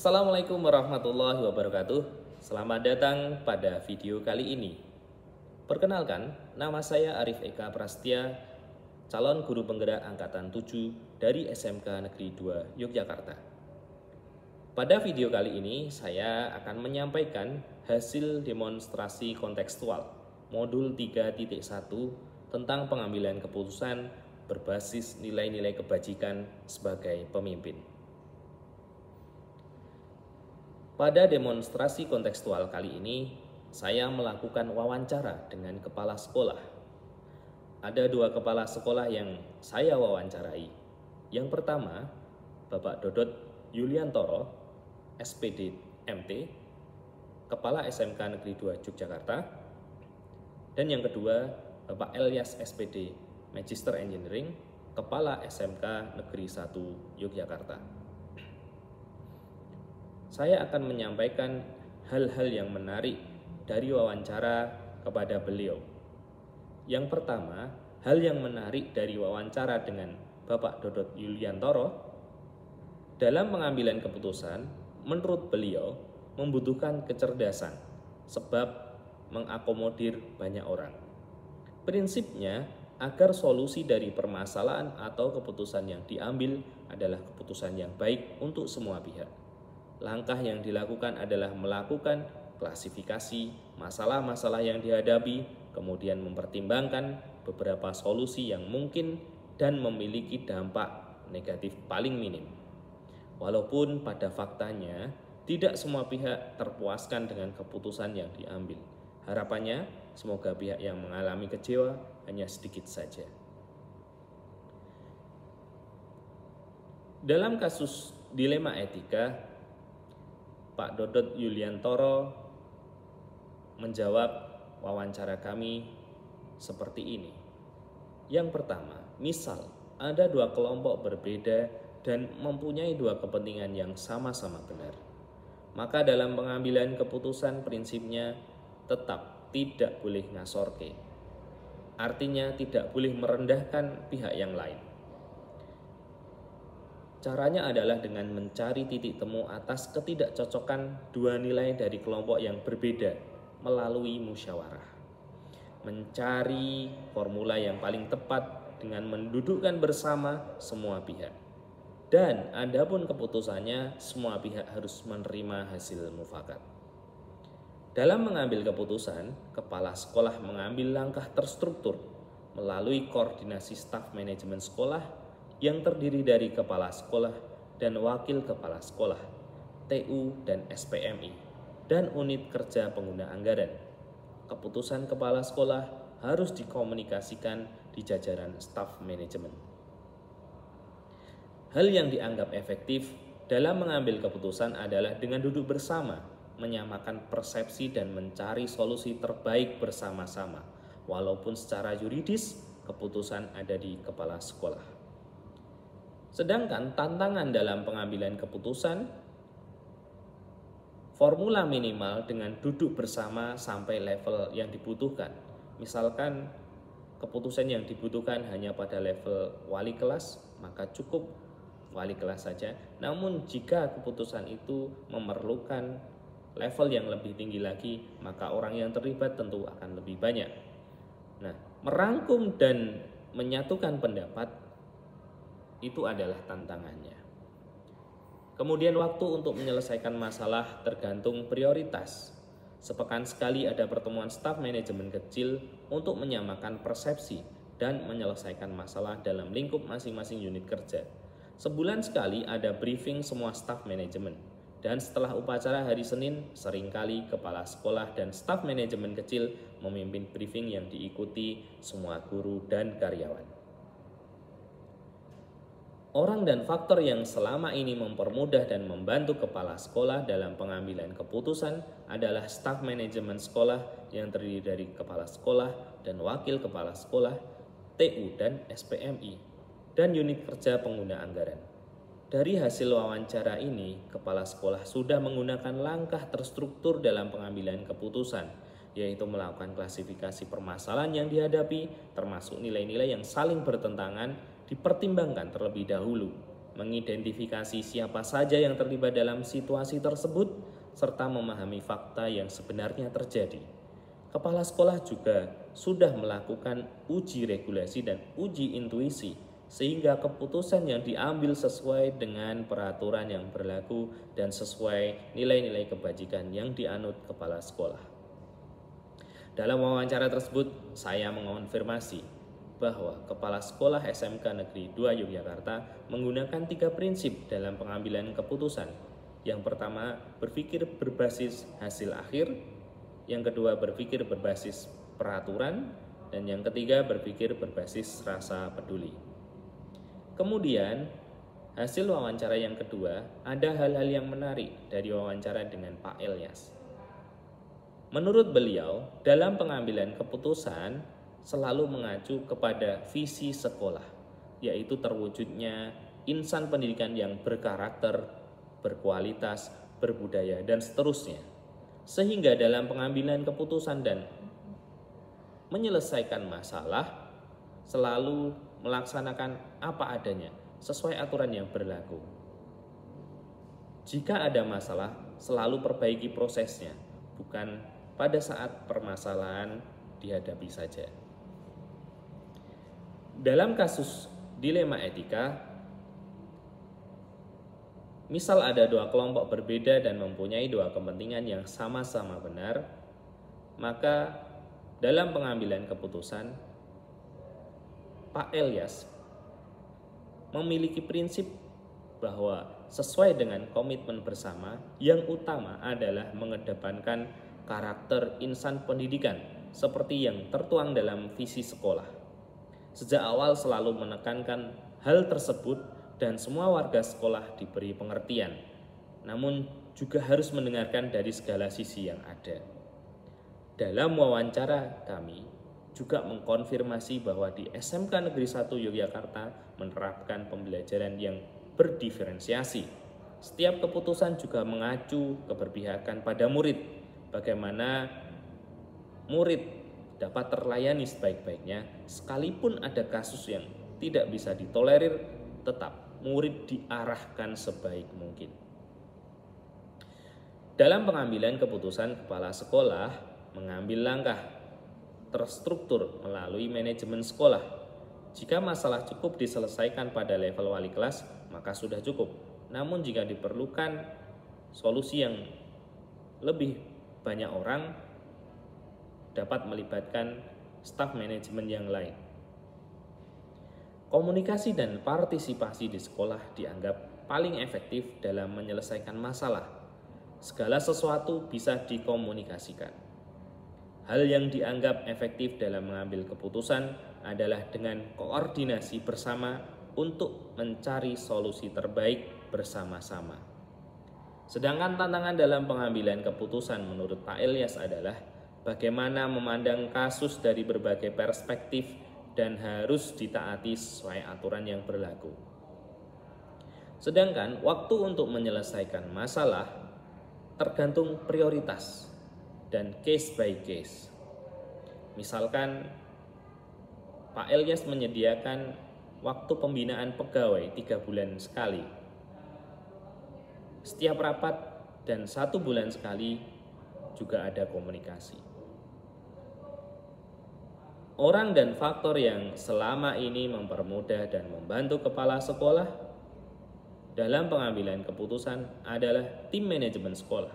Assalamualaikum warahmatullahi wabarakatuh. Selamat datang pada video kali ini. Perkenalkan, nama saya Arif Eka Prastya, calon guru penggerak angkatan 7 dari SMK Negeri 2 Yogyakarta. Pada video kali ini saya akan menyampaikan hasil demonstrasi kontekstual modul 3.1 tentang pengambilan keputusan berbasis nilai-nilai kebajikan sebagai pemimpin. Pada demonstrasi kontekstual kali ini, saya melakukan wawancara dengan kepala sekolah. Ada dua kepala sekolah yang saya wawancarai. Yang pertama, Bapak Dodot Yuliantoro, SPD MT, Kepala SMK Negeri 2 Yogyakarta. Dan yang kedua, Bapak Elias SPD, Magister Engineering, Kepala SMK Negeri 1 Yogyakarta. Saya akan menyampaikan hal-hal yang menarik dari wawancara kepada beliau. Yang pertama, hal yang menarik dari wawancara dengan Bapak Dodot Yuliantoro, dalam pengambilan keputusan, menurut beliau membutuhkan kecerdasan, sebab mengakomodir banyak orang. Prinsipnya, agar solusi dari permasalahan atau keputusan yang diambil adalah keputusan yang baik untuk semua pihak. Langkah yang dilakukan adalah melakukan klasifikasi masalah-masalah yang dihadapi, kemudian mempertimbangkan beberapa solusi yang mungkin dan memiliki dampak negatif paling minim. Walaupun pada faktanya tidak semua pihak terpuaskan dengan keputusan yang diambil. Harapannya, semoga pihak yang mengalami kecewa hanya sedikit saja. Dalam kasus dilema etika, Pak Dodot Yuliantoro menjawab wawancara kami seperti ini. Yang pertama, misal ada dua kelompok berbeda dan mempunyai dua kepentingan yang sama-sama benar. Maka dalam pengambilan keputusan prinsipnya tetap tidak boleh ngasorke. Artinya tidak boleh merendahkan pihak yang lain. Caranya adalah dengan mencari titik temu atas ketidakcocokan dua nilai dari kelompok yang berbeda melalui musyawarah. Mencari formula yang paling tepat dengan mendudukkan bersama semua pihak. Dan adapun keputusannya, semua pihak harus menerima hasil mufakat. Dalam mengambil keputusan, kepala sekolah mengambil langkah terstruktur melalui koordinasi staf manajemen sekolah yang terdiri dari kepala sekolah dan wakil kepala sekolah, TU dan SPMI, dan unit kerja pengguna anggaran. Keputusan kepala sekolah harus dikomunikasikan di jajaran staf manajemen. Hal yang dianggap efektif dalam mengambil keputusan adalah dengan duduk bersama, menyamakan persepsi dan mencari solusi terbaik bersama-sama, walaupun secara yuridis keputusan ada di kepala sekolah. Sedangkan tantangan dalam pengambilan keputusan, formula minimal dengan duduk bersama sampai level yang dibutuhkan. Misalkan keputusan yang dibutuhkan hanya pada level wali kelas, maka cukup wali kelas saja. Namun jika keputusan itu memerlukan level yang lebih tinggi lagi, maka orang yang terlibat tentu akan lebih banyak. Nah, merangkum dan menyatukan pendapat itu adalah tantangannya. Kemudian waktu untuk menyelesaikan masalah tergantung prioritas. Sepekan sekali ada pertemuan staf manajemen kecil untuk menyamakan persepsi dan menyelesaikan masalah dalam lingkup masing-masing unit kerja. Sebulan sekali ada briefing semua staf manajemen. Dan setelah upacara hari Senin, seringkali kepala sekolah dan staf manajemen kecil memimpin briefing yang diikuti semua guru dan karyawan. Orang dan faktor yang selama ini mempermudah dan membantu kepala sekolah dalam pengambilan keputusan adalah staf manajemen sekolah yang terdiri dari kepala sekolah dan wakil kepala sekolah, TU dan SPMI, dan unit kerja pengguna anggaran. Dari hasil wawancara ini, kepala sekolah sudah menggunakan langkah terstruktur dalam pengambilan keputusan, yaitu melakukan klasifikasi permasalahan yang dihadapi, termasuk nilai-nilai yang saling bertentangan, dipertimbangkan terlebih dahulu. mengidentifikasi siapa saja yang terlibat dalam situasi tersebut, serta memahami fakta yang sebenarnya terjadi. Kepala sekolah juga sudah melakukan uji regulasi dan uji intuisi, sehingga keputusan yang diambil sesuai dengan peraturan yang berlaku dan sesuai nilai-nilai kebajikan yang dianut kepala sekolah. Dalam wawancara tersebut, saya mengonfirmasi bahwa Kepala Sekolah SMK Negeri 2 Yogyakarta menggunakan 3 prinsip dalam pengambilan keputusan. Yang pertama, berpikir berbasis hasil akhir. Yang kedua, berpikir berbasis peraturan. Dan yang ketiga, berpikir berbasis rasa peduli. Kemudian, hasil wawancara yang kedua, ada hal-hal yang menarik dari wawancara dengan Pak Elyas. Menurut beliau, dalam pengambilan keputusan selalu mengacu kepada visi sekolah, yaitu terwujudnya insan pendidikan yang berkarakter, berkualitas, berbudaya, dan seterusnya. Sehingga dalam pengambilan keputusan dan menyelesaikan masalah selalu melaksanakan apa adanya sesuai aturan yang berlaku. Jika ada masalah, selalu perbaiki prosesnya, bukan pada saat permasalahan dihadapi saja. Dalam kasus dilema etika, misal ada 2 kelompok berbeda dan mempunyai 2 kepentingan yang sama-sama benar, maka dalam pengambilan keputusan, Pak Elyas memiliki prinsip bahwa sesuai dengan komitmen bersama, yang utama adalah mengedepankan karakter insan pendidikan seperti yang tertuang dalam visi sekolah. Sejak awal selalu menekankan hal tersebut dan semua warga sekolah diberi pengertian, namun juga harus mendengarkan dari segala sisi yang ada. Dalam wawancara kami juga mengkonfirmasi bahwa di SMK Negeri 1 Yogyakarta menerapkan pembelajaran yang berdiferensiasi. Setiap keputusan juga mengacu keberpihakan pada murid, bagaimana murid dapat terlayani sebaik-baiknya, sekalipun ada kasus yang tidak bisa ditolerir, tetap murid diarahkan sebaik mungkin. Dalam pengambilan keputusan, kepala sekolah mengambil langkah terstruktur melalui manajemen sekolah. Jika masalah cukup diselesaikan pada level wali kelas, maka sudah cukup. Namun jika diperlukan solusi yang lebih banyak orang, dapat melibatkan staf manajemen yang lain. Komunikasi dan partisipasi di sekolah dianggap paling efektif dalam menyelesaikan masalah. Segala sesuatu bisa dikomunikasikan. Hal yang dianggap efektif dalam mengambil keputusan adalah dengan koordinasi bersama untuk mencari solusi terbaik bersama-sama. Sedangkan tantangan dalam pengambilan keputusan menurut Pak Elyas adalah bagaimana memandang kasus dari berbagai perspektif dan harus ditaati sesuai aturan yang berlaku. Sedangkan waktu untuk menyelesaikan masalah tergantung prioritas dan case by case. Misalkan Pak Elyas menyediakan waktu pembinaan pegawai 3 bulan sekali. Setiap rapat dan 1 bulan sekali juga ada komunikasi. Orang dan faktor yang selama ini mempermudah dan membantu kepala sekolah dalam pengambilan keputusan adalah tim manajemen sekolah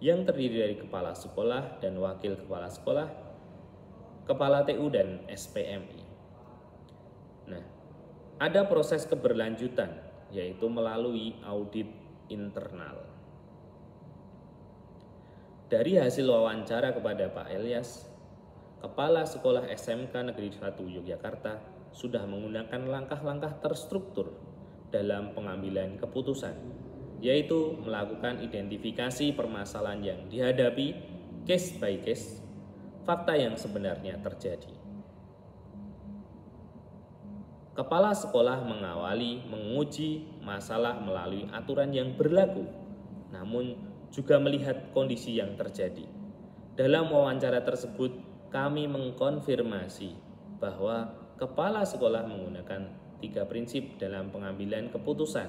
yang terdiri dari kepala sekolah dan wakil kepala sekolah, kepala TU dan SPMI. Nah, ada proses keberlanjutan yaitu melalui audit internal. Dari hasil wawancara kepada Pak Elyas, Kepala Sekolah SMK Negeri 1 Yogyakarta sudah menggunakan langkah-langkah terstruktur dalam pengambilan keputusan, yaitu melakukan identifikasi permasalahan yang dihadapi case by case, fakta yang sebenarnya terjadi. Kepala sekolah mengawali menguji masalah melalui aturan yang berlaku, namun juga melihat kondisi yang terjadi. Dalam wawancara tersebut, kami mengkonfirmasi bahwa kepala sekolah menggunakan 3 prinsip dalam pengambilan keputusan.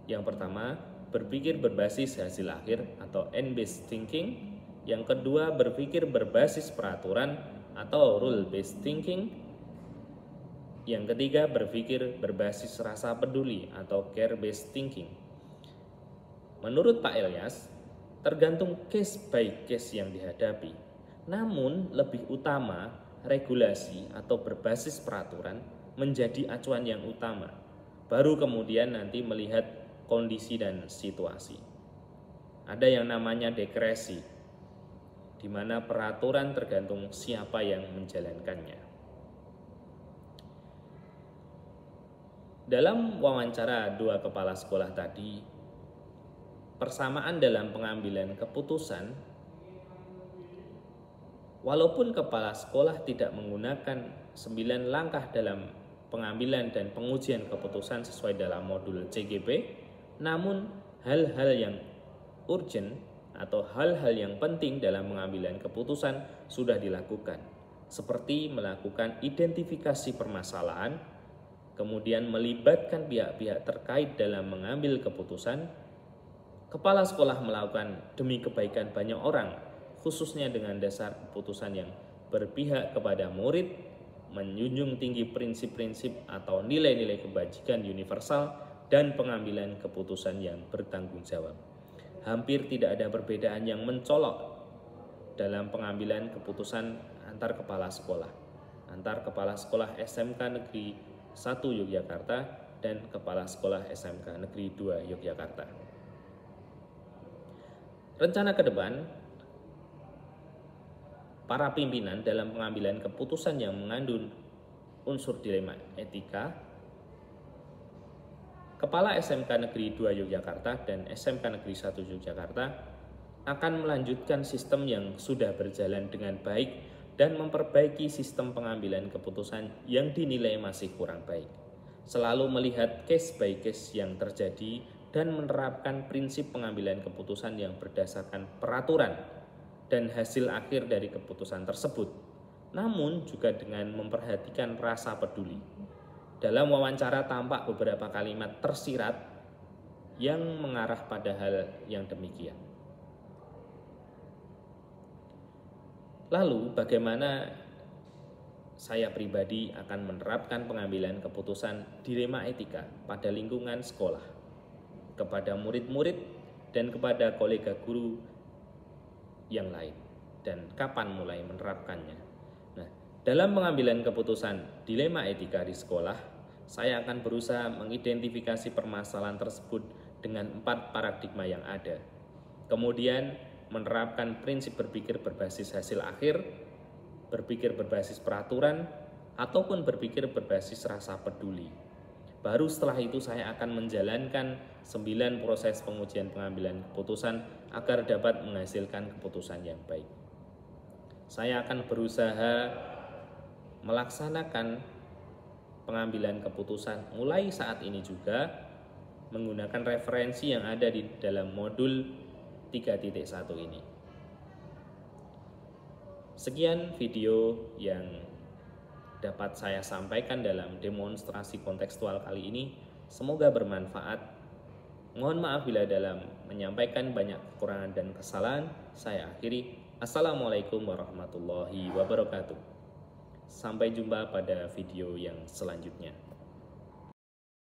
Yang pertama, berpikir berbasis hasil akhir atau end-based thinking. Yang kedua, berpikir berbasis peraturan atau rule-based thinking. Yang ketiga, berpikir berbasis rasa peduli atau care-based thinking. Menurut Pak Ilyas, tergantung case by case yang dihadapi. Namun, lebih utama regulasi atau berbasis peraturan menjadi acuan yang utama. Baru kemudian nanti melihat kondisi dan situasi. Ada yang namanya diskresi, di mana peraturan tergantung siapa yang menjalankannya. Dalam wawancara 2 kepala sekolah tadi, persamaan dalam pengambilan keputusan, walaupun kepala sekolah tidak menggunakan 9 langkah dalam pengambilan dan pengujian keputusan sesuai dalam modul CGP, namun hal-hal yang urgent atau hal-hal yang penting dalam pengambilan keputusan sudah dilakukan, seperti melakukan identifikasi permasalahan, kemudian melibatkan pihak-pihak terkait dalam mengambil keputusan. Kepala sekolah melakukan demi kebaikan banyak orang, khususnya dengan dasar keputusan yang berpihak kepada murid, menjunjung tinggi prinsip-prinsip atau nilai-nilai kebajikan universal, dan pengambilan keputusan yang bertanggung jawab. Hampir tidak ada perbedaan yang mencolok dalam pengambilan keputusan antar kepala sekolah SMK Negeri 1 Yogyakarta dan kepala sekolah SMK Negeri 2 Yogyakarta. Rencana ke depan, para pimpinan dalam pengambilan keputusan yang mengandung unsur dilema etika, Kepala SMK Negeri 2 Yogyakarta dan SMK Negeri 1 Yogyakarta akan melanjutkan sistem yang sudah berjalan dengan baik dan memperbaiki sistem pengambilan keputusan yang dinilai masih kurang baik. Selalu melihat case by case yang terjadi dan menerapkan prinsip pengambilan keputusan yang berdasarkan peraturan dan hasil akhir dari keputusan tersebut, namun juga dengan memperhatikan rasa peduli. Dalam wawancara tampak beberapa kalimat tersirat yang mengarah pada hal yang demikian. Lalu bagaimana saya pribadi akan menerapkan pengambilan keputusan dilema etika pada lingkungan sekolah, kepada murid-murid dan kepada kolega guru yang lain, dan kapan mulai menerapkannya. Nah, dalam pengambilan keputusan dilema etika di sekolah, saya akan berusaha mengidentifikasi permasalahan tersebut dengan 4 paradigma yang ada. Kemudian menerapkan prinsip berpikir berbasis hasil akhir, berpikir berbasis peraturan, ataupun berpikir berbasis rasa peduli. Baru setelah itu saya akan menjalankan 9 proses pengujian pengambilan keputusan agar dapat menghasilkan keputusan yang baik. Saya akan berusaha melaksanakan pengambilan keputusan mulai saat ini juga menggunakan referensi yang ada di dalam modul 3.1 ini. Sekian video yang dapat saya sampaikan dalam demonstrasi kontekstual kali ini. Semoga bermanfaat. Mohon maaf bila dalam menyampaikan banyak kekurangan dan kesalahan. Saya akhiri. Assalamualaikum warahmatullahi wabarakatuh. Sampai jumpa pada video yang selanjutnya.